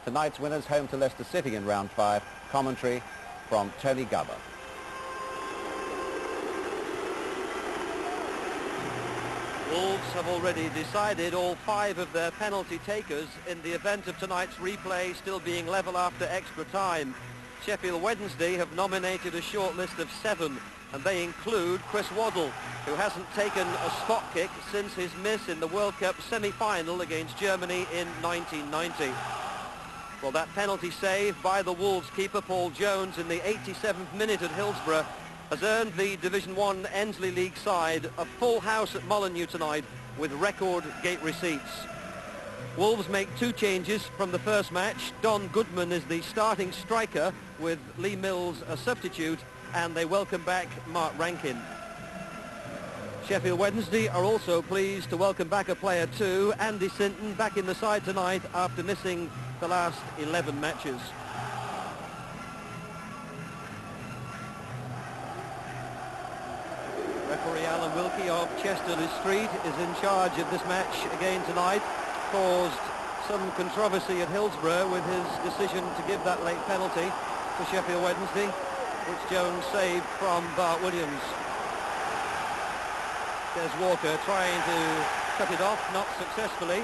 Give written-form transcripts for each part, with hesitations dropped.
Tonight's winners home to Leicester City in round 5. Commentary from Tony Gubber. Wolves have already decided all 5 of their penalty takers in the event of tonight's replay still being level after extra time. Sheffield Wednesday have nominated a short list of 7, and they include Chris Waddle, who hasn't taken a spot kick since his miss in the World Cup semi-final against Germany in 1990. Well, that penalty save by the Wolves keeper Paul Jones in the 87th minute at Hillsborough has earned the Division 1 Ensley League side a full house at Molineux tonight with record gate receipts. Wolves make 2 changes from the first match. Don Goodman is the starting striker with Lee Mills a substitute, and they welcome back Mark Rankin. Sheffield Wednesday are also pleased to welcome back a player too, Andy Sinton, back in the side tonight after missing the last 11 matches. Referee Alan Wilkie of Chesterley Street is in charge of this match again tonight. Caused some controversy at Hillsborough with his decision to give that late penalty to Sheffield Wednesday, which Jones saved from Bart Williams. There's Walker trying to cut it off, not successfully.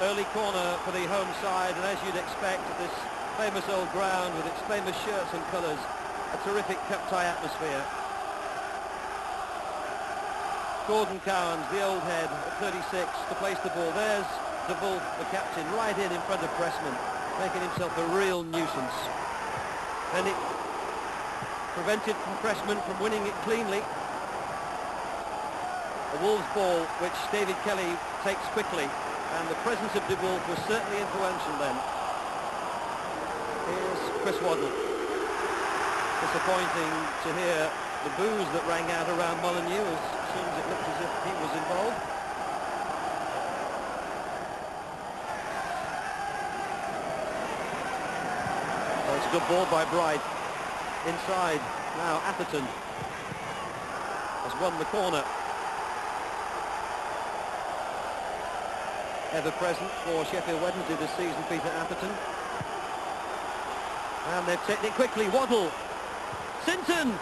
Early corner for the home side, and as you'd expect at this famous old ground with its famous shirts and colours, a terrific cup tie atmosphere. Gordon Cowans, the old head at 36, to place the ball. There's De Wolf, the captain, right in front of Pressman, making himself a real nuisance. And it prevented Pressman from winning it cleanly. A Wolves ball which David Kelly takes quickly, and the presence of De Wolf was certainly influential then. Here's Chris Waddle. Disappointing to hear the boos that rang out around Molineux as soon as it looked as if he was involved. Oh, it's a good ball by Bright. Inside. Now Atherton has won the corner. Ever present for Sheffield Wednesday this season, Peter Atherton. And they've taken it quickly. Waddle. Sinton!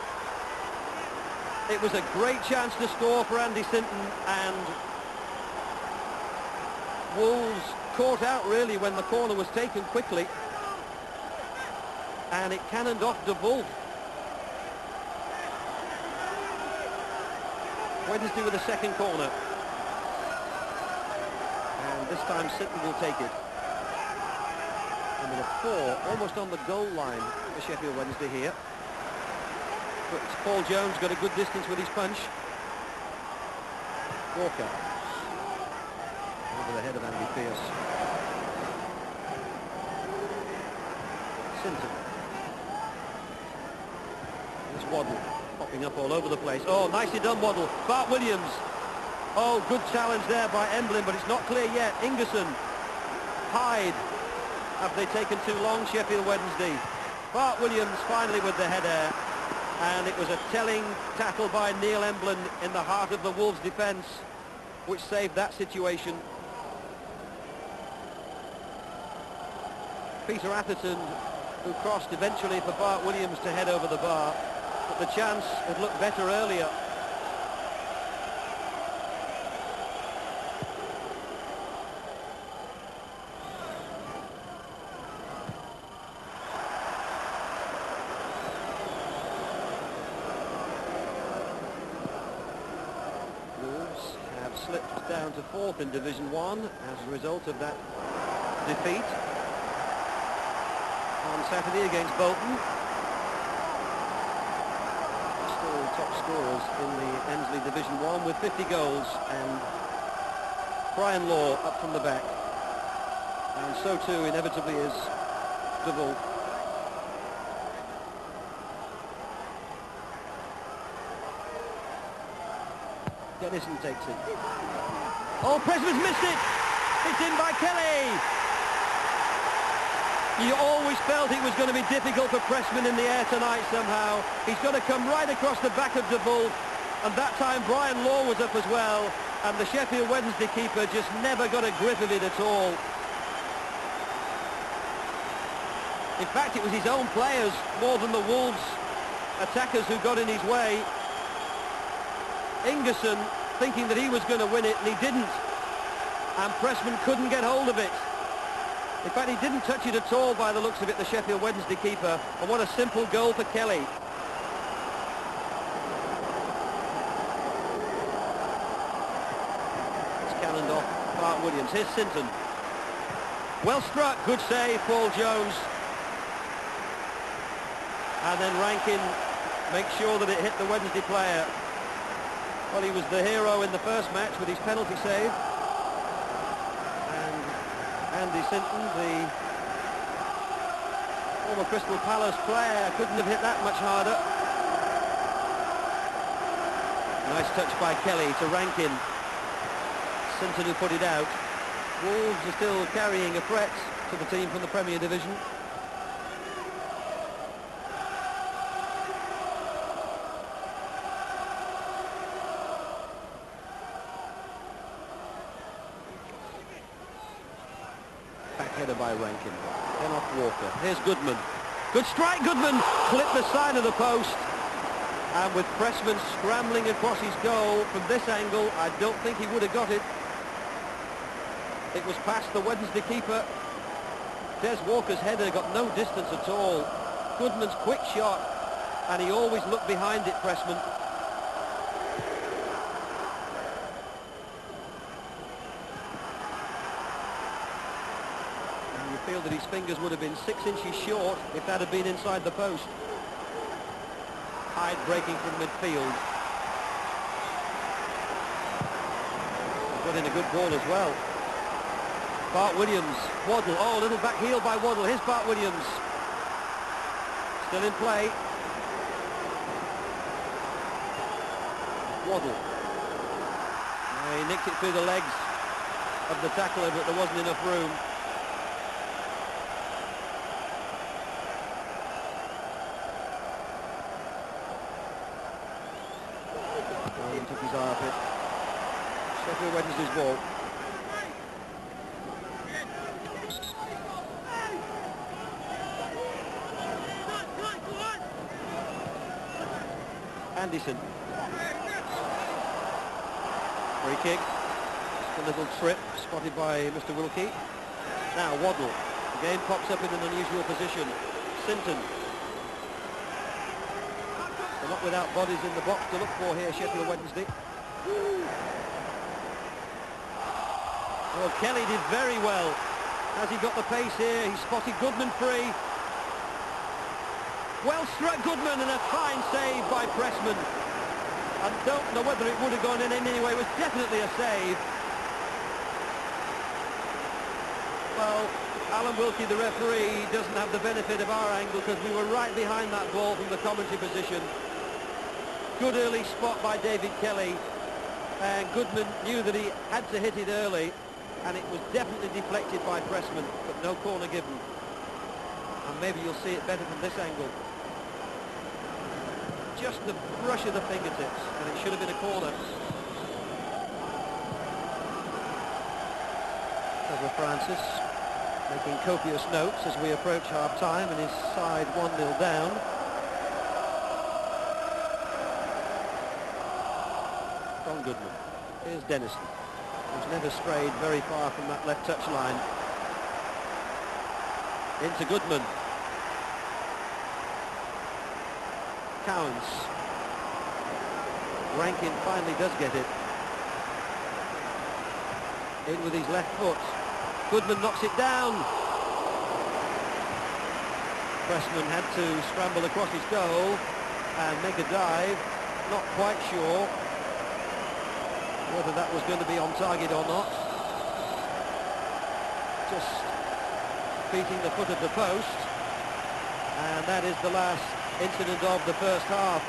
It was a great chance to score for Andy Sinton, and Wolves caught out really when the corner was taken quickly. And it cannoned off De Wolf. Wednesday with a second corner. And this time Sinton will take it. Number 4, almost on the goal line for Sheffield Wednesday here. But Paul Jones got a good distance with his punch. Walker. Over the head of Andy Pearce. Sinton. There's Waddle, popping up all over the place. Oh, nicely done, Waddle. Bart Williams. Oh, good challenge there by Emblem, but it's not clear yet. Ingerson. Hyde. Have they taken too long, Sheffield Wednesday? Bart Williams finally with the header. And it was a telling tackle by Neil Emblem in the heart of the Wolves' defence, which saved that situation. Peter Atherton, who crossed eventually for Bart Williams to head over the bar, but the chance had looked better earlier. Slipped down to 4th in Division 1 as a result of that defeat on Saturday against Bolton. Still top scorers in the Ensley Division 1 with 50 goals, and Brian Law up from the back, and so too inevitably is De Wolf. Dennison takes it. Oh, Pressman's missed it! It's in by Kelly! You always felt it was going to be difficult for Pressman in the air tonight somehow. He's going to come right across the back of De Wolf, and that time Brian Law was up as well, and the Sheffield Wednesday keeper just never got a grip of it at all. In fact, it was his own players more than the Wolves attackers who got in his way. Ingerson thinking that he was going to win it, and he didn't. And Pressman couldn't get hold of it. In fact, he didn't touch it at all by the looks of it, the Sheffield Wednesday keeper. And what a simple goal for Kelly. It's cannoned off Bart Williams. Here's Sinton. Well struck, good save, Paul Jones. And then Rankin makes sure that it hit the Wednesday player. Well, he was the hero in the first match with his penalty save. And Andy Sinton, the former Crystal Palace player, couldn't have hit that much harder. Nice touch by Kelly to Rankin. Sinton who put it out. Wolves are still carrying a threat to the team from the Premier Division. Header by Rankin, then off Walker. Here's Goodman. Good strike, Goodman clipped the side of the post, and with Pressman scrambling across his goal from this angle, I don't think he would have got it. It was past the Wednesday keeper. Des Walker's header got no distance at all. Goodman's quick shot, and he always looked behind it, Pressman. Feel that his fingers would have been 6 inches short if that had been inside the post. Hyde breaking from midfield. He's got in a good ball as well. Bart Williams, Waddle, oh, little back heel by Waddle. Here's Bart Williams. Still in play. Waddle. He nicked it through the legs of the tackler, but there wasn't enough room. Took his eye off it. Sheffield Wednesday's ball. Anderson. Free kick. Just a little trip spotted by Mr. Wilkie. Now Waddle. The game pops up in an unusual position. Sinton. They're not without bodies in the box to look for here, Sheffield Wednesday. Well, Kelly did very well. As he got the pace here, he spotted Goodman free. Well struck Goodman, and a fine save by Pressman. I don't know whether it would have gone in anyway. It was definitely a save. Well, Alan Wilkie, the referee, doesn't have the benefit of our angle because we were right behind that ball from the commentary position. Good early spot by David Kelly, and Goodman knew that he had to hit it early, and it was definitely deflected by Pressman, but no corner given. And maybe you'll see it better from this angle. Just the brush of the fingertips, and it should have been a corner. Trevor Francis making copious notes as we approach half-time, and his side 1-0 down. From Goodman. Here's Dennison, who's never strayed very far from that left touch line. Into Goodman. Cowans. Rankin finally does get it. In with his left foot. Goodman knocks it down. Pressman had to scramble across his goal and make a dive. Not quite sure whether that was going to be on target or not. Just beating the foot of the post. And that is the last incident of the first half.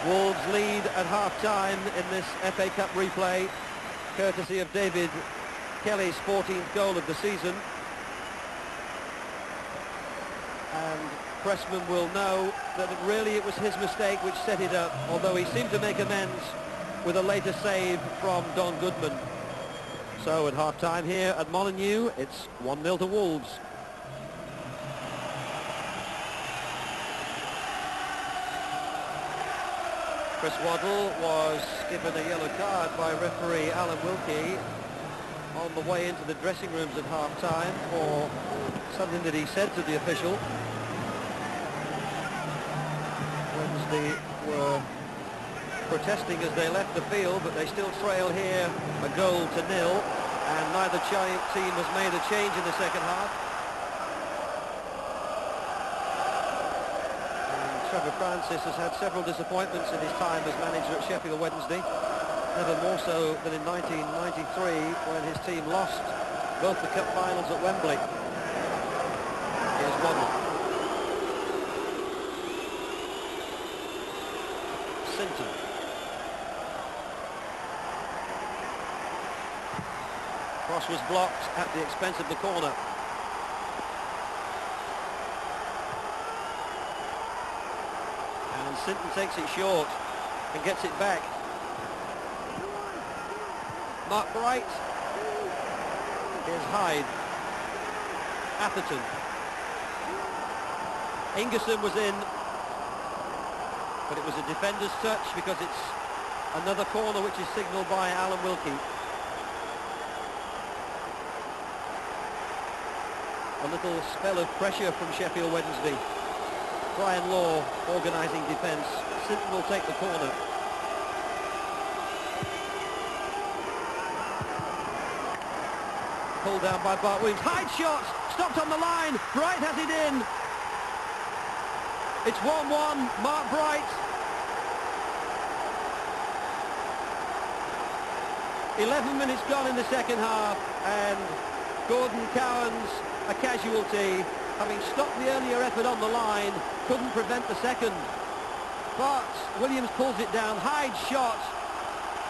Wolves lead at half-time in this FA Cup replay, courtesy of David Kelly's 14th goal of the season. And Pressman will know that really it was his mistake which set it up, although he seemed to make amends with a later save from Don Goodman. So at half-time here at Molineux, it's 1-0 to Wolves. Chris Waddle was given a yellow card by referee Alan Wilkie on the way into the dressing rooms at half-time for something that he said to the official. Wednesday were protesting as they left the field, but they still trail here a goal to nil, and neither team has made a change in the second half. Trevor Francis has had several disappointments in his time as manager at Sheffield Wednesday, never more so than in 1993 when his team lost both the cup finals at Wembley. Here's Waddle. Sinton. Cross was blocked at the expense of the corner. Sinton takes it short and gets it back. Mark Bright. Here's Hyde. Atherton. Ingerson was in, but it was a defender's touch because it's another corner which is signalled by Alan Wilkie. A little spell of pressure from Sheffield Wednesday. Brian Law organising defence. Sinton will take the corner. Pulled down by Bart Williams. Hyde shot! Stopped on the line. Bright has it in. It's 1-1. Mark Bright. 11 minutes gone in the second half, and Gordon Cowan's a casualty. Having stopped the earlier effort on the line, couldn't prevent the second. But Williams pulls it down. Hyde shot.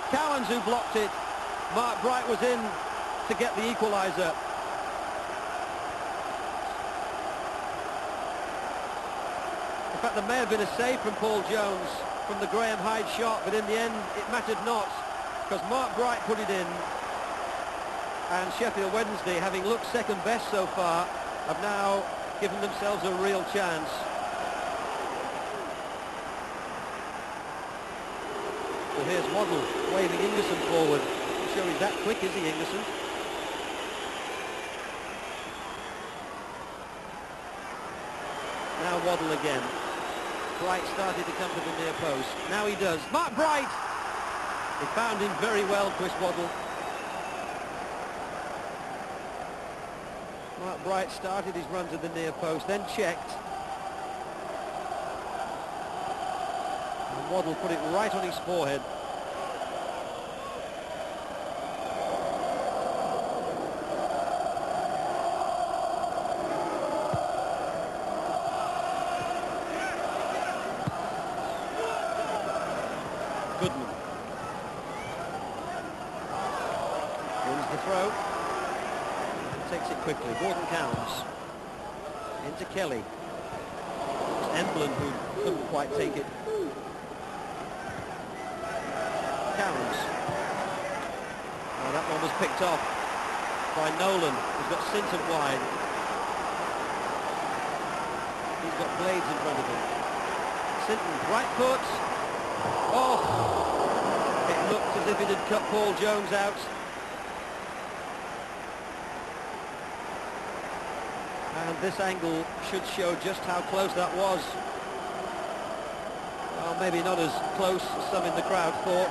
Cowans who blocked it. Mark Bright was in to get the equaliser. In fact, there may have been a save from Paul Jones from the Graham Hyde shot, but in the end it mattered not, because Mark Bright put it in. And Sheffield Wednesday, having looked second best so far, have now given themselves a real chance. Well, here's Waddle waving Ingerson forward. I'm sure he's that quick, is he, Ingerson? Now Waddle again. Bright started to come to the near post. Now he does. Mark Bright! He found him very well, Chris Waddle. Mark Bright started his run to the near post, then checked. And Waddle put it right on his forehead. Goodman wins the throw. Takes it quickly. Gordon Cowans into Kelly. It's Emblem who couldn't quite take it. Cowans. Oh, that one was picked off by Nolan, who's got Sinton wide. He's got Blades in front of him. Sinton, right foot. Oh! It looked as if it had cut Paul Jones out. And this angle should show just how close that was. Well, maybe not as close as some in the crowd thought.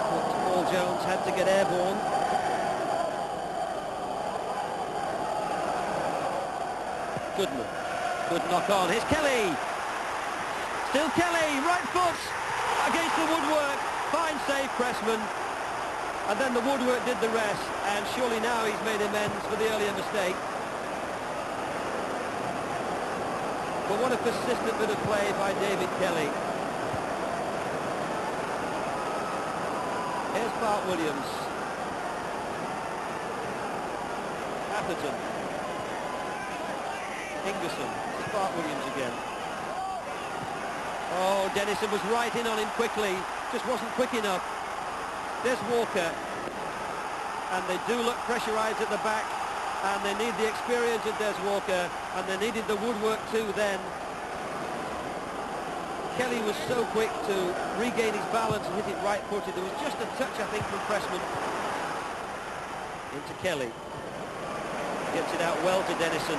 But Paul Jones had to get airborne. Goodman. Good knock on. Here's Kelly. Still Kelly. Right foot against the woodwork. Fine save, Pressman. And then the woodwork did the rest, and surely now he's made amends for the earlier mistake. But what a persistent bit of play by David Kelly. Here's Bart Williams. Atherton. Ingerson. This is Bart Williams again. Oh, Dennison was right in on him quickly. Just wasn't quick enough. There's Walker. and they do look pressurised at the back, and they need the experience of Des Walker, and they needed the woodwork too then. Kelly was so quick to regain his balance and hit it right-footed. There was just a touch, I think, from Pressman. Into Kelly. Gets it out well to Dennison.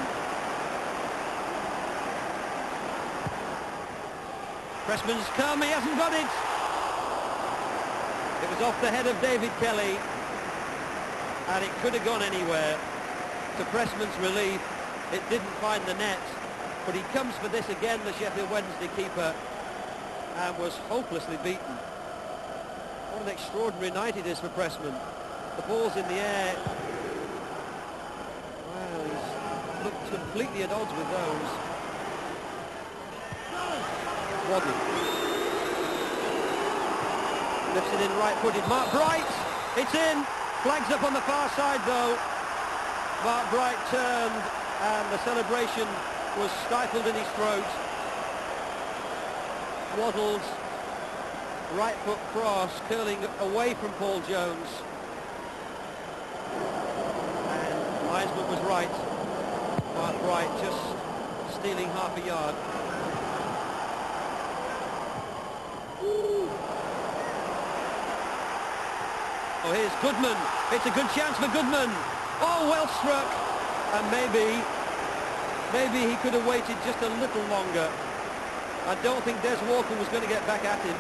Pressman's come, he hasn't got it! It was off the head of David Kelly, and it could have gone anywhere. To Pressman's relief, it didn't find the net, but he comes for this again, the Sheffield Wednesday keeper, and was hopelessly beaten. What an extraordinary night it is for Pressman. The ball's in the air. Well, he's looked completely at odds with those. Waddle. Lifts it in right-footed. Mark Bright. It's in. Flags up on the far side, though. Mark Bright turned, and the celebration was stifled in his throat. Waddle's right foot cross curling away from Paul Jones, and Wiseman was right. Mark Bright just stealing half a yard. Oh, here's Goodman. It's a good chance for Goodman. Oh, well struck, and maybe he could have waited just a little longer. I don't think Des Walker was going to get back at him.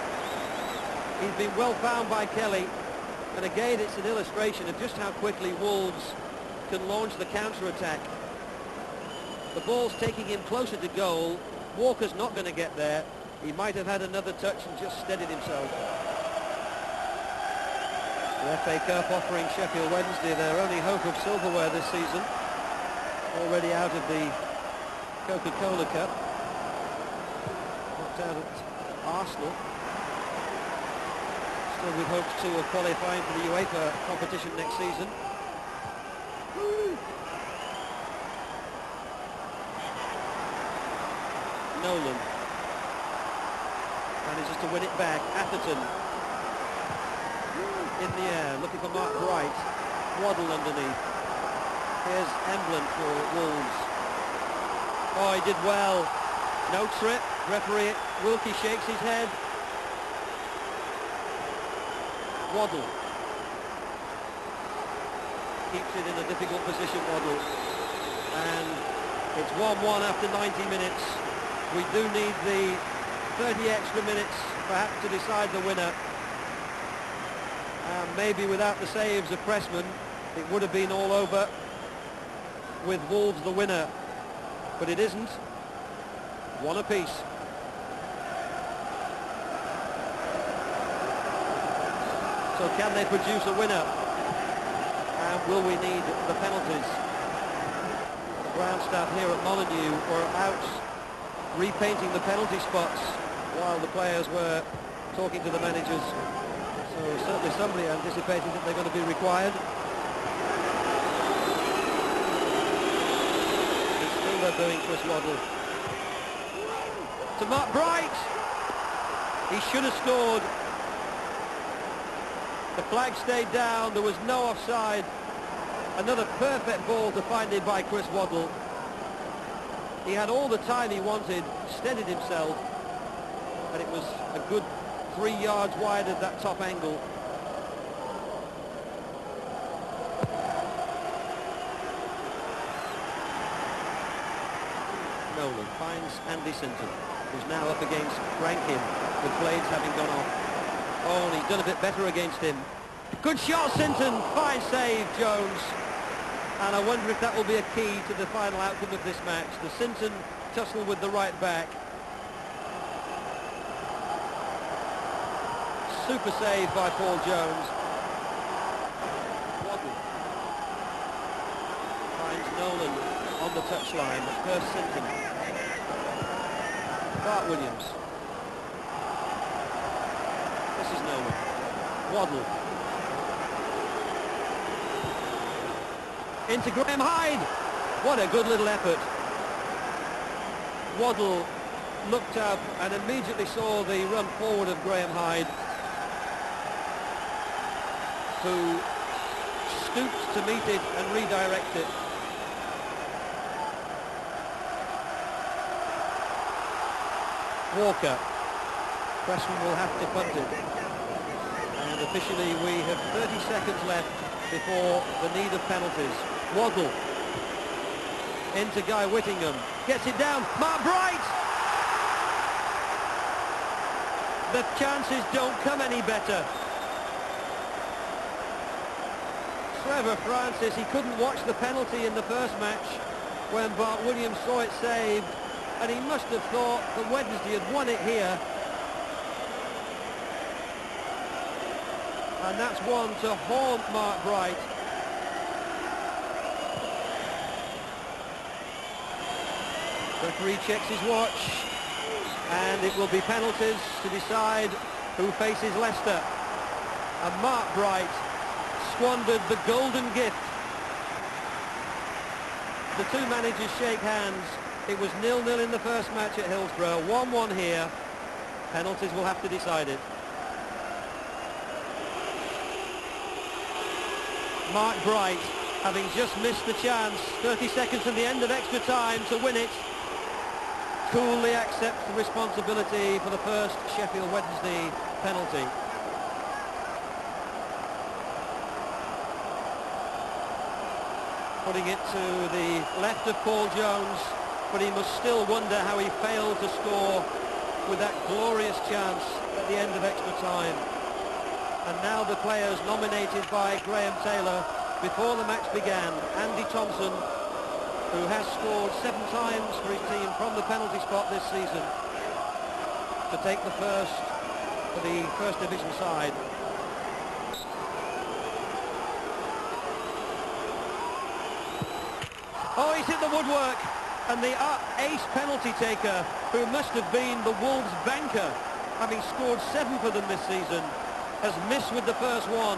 He's been well found by Kelly, and again it's an illustration of just how quickly Wolves can launch the counter-attack. The ball's taking him closer to goal. Walker's not going to get there. He might have had another touch and just steadied himself. The FA Cup offering Sheffield Wednesday their only hope of silverware this season. Already out of the Coca-Cola Cup. Knocked out at Arsenal. Still with hopes too of qualifying for the UEFA competition next season. Nolan manages to win it back. Atherton in the air, looking for Mark Bright. Waddle underneath. Here's Emblem for Wolves. Oh, he did well. No trip. Referee Wilkie shakes his head. Waddle keeps it in a difficult position, Waddle. And it's 1-1 after 90 minutes. We do need the 30 extra minutes perhaps to decide the winner. Maybe without the saves of Pressman, it would have been all over with Wolves the winner. But it isn't. One apiece. So can they produce a winner? And will we need the penalties? The ground staff here at Molineux were out repainting the penalty spots while the players were talking to the managers. So certainly somebody anticipating that they're going to be required. And still they're doing Chris Waddle. To Mark Bright! He should have scored. The flag stayed down, there was no offside. Another perfect ball to find it by Chris Waddle. He had all the time he wanted, steadied himself, and it was a good 3 yards wide at that top angle. Nolan finds Andy Sinton, who's now up against Rankin, with blades having gone off. Oh, and he's done a bit better against him. Good shot, Sinton. Fine save, Jones. And I wonder if that will be a key to the final outcome of this match. The Sinton tussle with the right back. Super save by Paul Jones. Waddle finds Nolan on the touchline. First Sinton. Bart Williams. This is Nolan. Waddle. Into Graham Hyde. What a good little effort. Waddle looked up and immediately saw the run forward of Graham Hyde, who stooped to meet it and redirect it. Walker. Pressman will have to punt it. And officially we have 30 seconds left before the need of penalties. Waddle. Into Guy Whittingham. Gets it down. Mark Bright! The chances don't come any better. Trevor Francis, he couldn't watch the penalty in the first match when Bart Williams saw it saved, and he must have thought that Wednesday had won it here. And that's one to haunt Mark Bright. Referee checks his watch, and it will be penalties to decide who faces Leicester. And Mark Bright squandered the golden gift. The two managers shake hands. It was 0-0 in the first match at Hillsborough, 1-1 here. Penalties will have to decide it. Mark Bright, having just missed the chance, 30 seconds from the end of extra time to win it, coolly accepts the responsibility for the first Sheffield Wednesday penalty. Putting it to the left of Paul Jones, but he must still wonder how he failed to score with that glorious chance at the end of extra time. And now the players nominated by Graham Taylor before the match began. Andy Thompson, who has scored 7 times for his team from the penalty spot this season, to take the first for the First Division side. Oh, he's hit the woodwork, and the ace penalty taker, who must have been the Wolves banker, having scored 7 for them this season, has missed with the first one.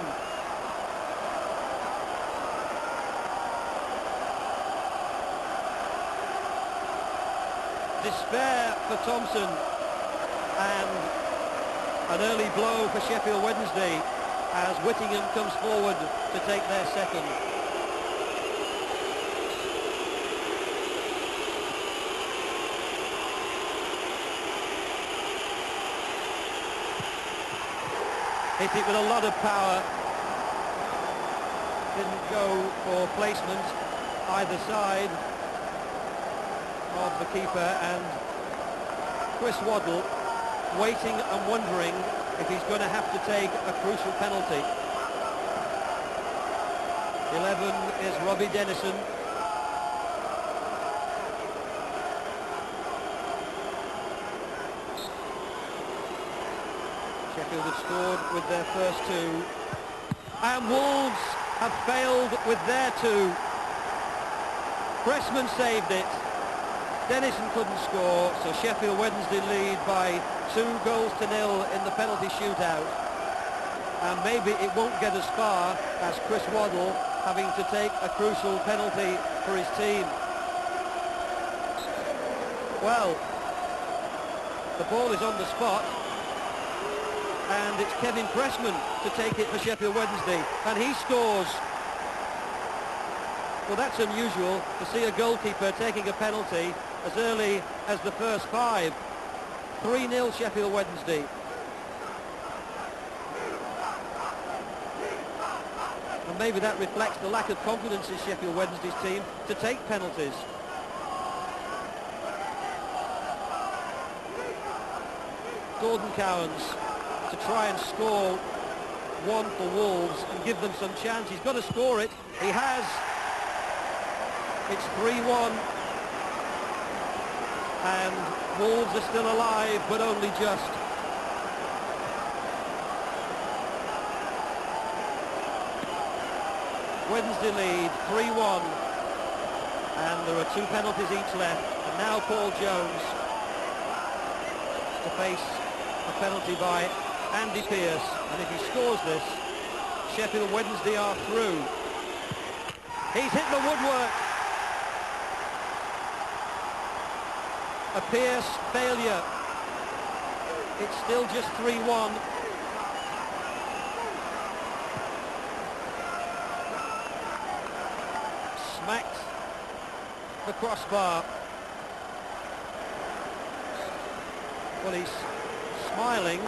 Despair for Thompson, and an early blow for Sheffield Wednesday as Whittingham comes forward to take their second. Hit it with a lot of power. Didn't go for placement either side of the keeper, and Chris Waddle waiting and wondering if he's going to have to take a crucial penalty. 11 is Robbie Dennison. Sheffield have scored with their first 2, and Wolves have failed with their 2. Pressman saved it. Dennison couldn't score, so Sheffield Wednesday lead by 2-0 in the penalty shootout. And maybe it won't get as far as Chris Waddle having to take a crucial penalty for his team. Well, the ball is on the spot, and it's Kevin Pressman to take it for Sheffield Wednesday, and he scores. Well, that's unusual to see a goalkeeper taking a penalty as early as the first 5. 3-0 Sheffield Wednesday. And maybe that reflects the lack of confidence in Sheffield Wednesday's team to take penalties. Gordon Cowans to try and score one for Wolves and give them some chance. He's got to score it. He has. It's 3-1. And Wolves are still alive, but only just. Wednesday lead, 3-1. And there are 2 penalties each left. And now Paul Jones to face a penalty by Andy Pearce. And if he scores this, Sheffield Wednesday are through. He's hit the woodwork. A Pearce failure. It's still just 3-1. smacked the crossbar. Well, he's smiling.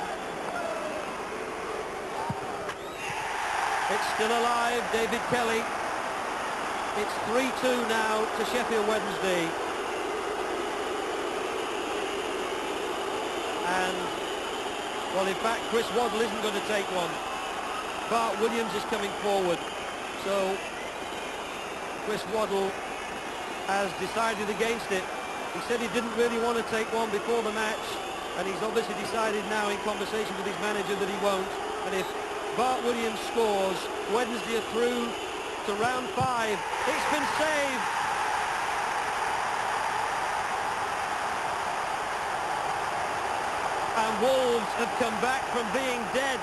It's still alive, David Kelly. It's 3-2 now to Sheffield Wednesday. And, well, in fact, Chris Waddle isn't going to take one. Bart Williams is coming forward. So, Chris Waddle has decided against it. He said he didn't really want to take one before the match, and he's obviously decided now in conversation with his manager that he won't. And if Bart Williams scores, Wednesday are through to round 5. It's been saved. And Wolves have come back from being dead.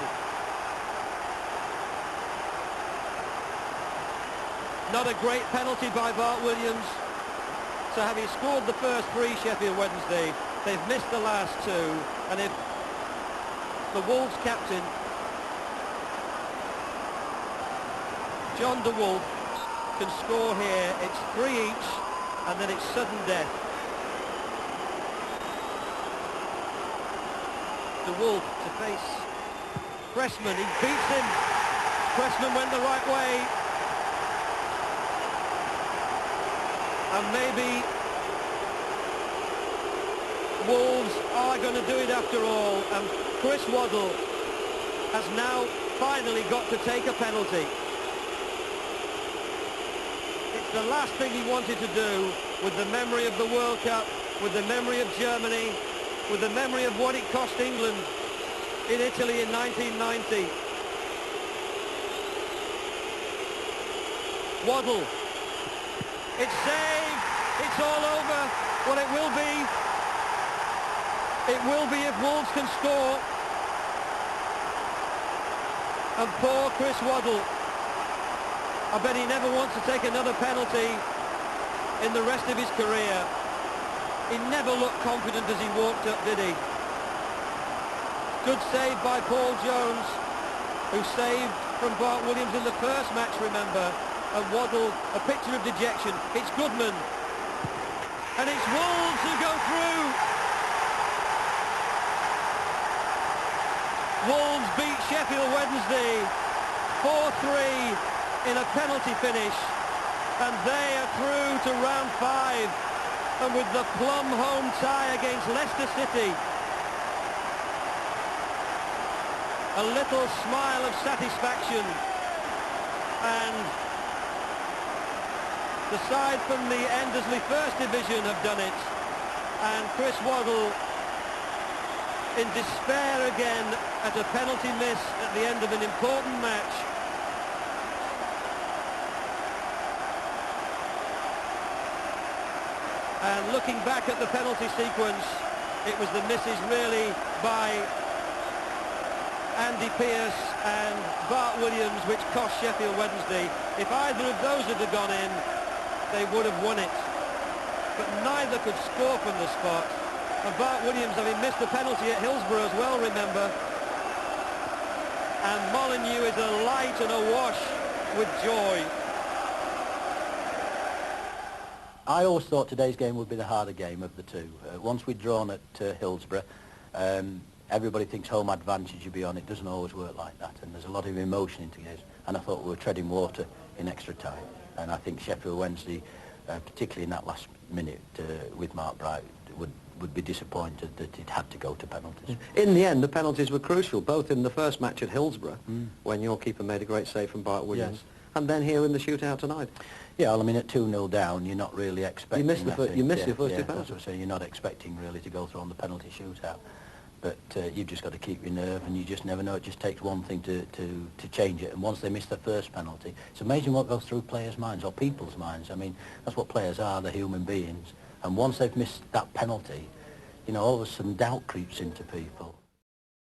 Not a great penalty by Bart Williams. So having scored the first 3, Sheffield Wednesday, they've missed the last 2. And if the Wolves captain, John de Wolf, can score here, it's 3 each, and then it's sudden death. De Wolf to face Pressman, he beats him. Pressman went the right way. And maybe Wolves are going to do it after all. And Chris Waddle has now finally got to take a penalty. It's the last thing he wanted to do, with the memory of the World Cup, with the memory of Germany, with the memory of what it cost England in Italy in 1990. Waddle. It's saved. It's all over. Well, it will be. It will be if Wolves can score. And poor Chris Waddle. I bet he never wants to take another penalty in the rest of his career. He never looked confident as he walked up, did he? Good save by Paul Jones, who saved from Bart Williams in the first match, remember. And Waddle, a picture of dejection. It's Goodman. And it's Wolves who go through. Wolves beat Sheffield Wednesday 4-3 in a penalty finish. And they are through to round 5. And with the plum home tie against Leicester City. A little smile of satisfaction. And the side from the Endersley First Division have done it, and Chris Waddle in despair again at a penalty miss at the end of an important match. And looking back at the penalty sequence, it was the misses really by Andy Pearce and Bart Williams which cost Sheffield Wednesday. If either of those had gone in, they would have won it. But neither could score from the spot. And Bart Williams, having missed the penalty at Hillsborough as well, remember. And Molineux is alight and awash with joy. I always thought today's game would be the harder game of the two. Once we'd drawn at Hillsborough, everybody thinks home advantage you'll be on. It doesn't always work like that, and there's a lot of emotion into this. And I thought we were treading water in extra time. And I think Sheffield Wednesday, particularly in that last minute with Mark Bright, would be disappointed that it had to go to penalties. In the end, the penalties were crucial, both in the first match at Hillsborough, when your keeper made a great save from Bart Williams, yes, and then here in the shootout tonight. Yeah, well, I mean, at 2-0 down, you're not really expecting... You missed the first two penalties. That's what I'm saying. You're not expecting, really, to go through on the penalty shootout. But you've just got to keep your nerve, and you just never know. It just takes one thing to change it. And once they miss the first penalty, it's amazing what goes through players' minds, or people's minds. I mean, that's what players are, they're human beings. And once they've missed that penalty, you know, all of a sudden doubt creeps into people.